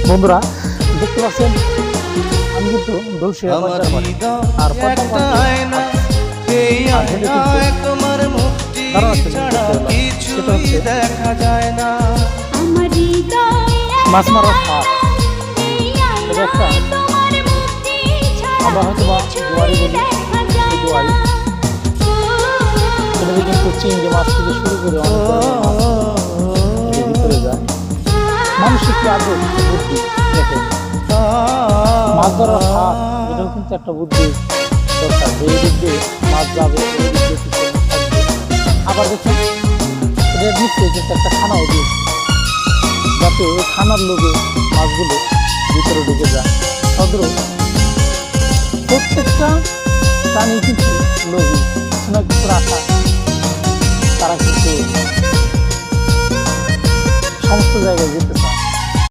বন্ধুরা দেখতে পাচ্ছেন আমি কিন্তু দোলশিয়া বাজার বাড়ি আর মাছ মারার হাট একটা আমরা হয়তো বা দুয়ারি বলি দুয়ারি এখানে কিন্তু চিংড়ি মাছ থেকে শুরু করে অনেক ভিতরে যায় মানসিক আগ্রহ বুদ্ধি দেখে মাছ ধরার হাট এটাও কিন্তু একটা বুদ্ধি দরকার যে এই দিক দিয়ে মাছ যাবে এই দিক দিয়ে কিছু থাকবে আবার দেখুন এটার নিচে কিন্তু একটা খানাও দিয়েছে যাতে ওই খানার লোভে মাছগুলো ভিতরে ঢুকে যায় সদর প্রত্যেকটা প্রাণী কিন্তু লোভী কিছু না কিছু রাখা তারা কিন্তু সমস্ত জায়গায় যেতে চায়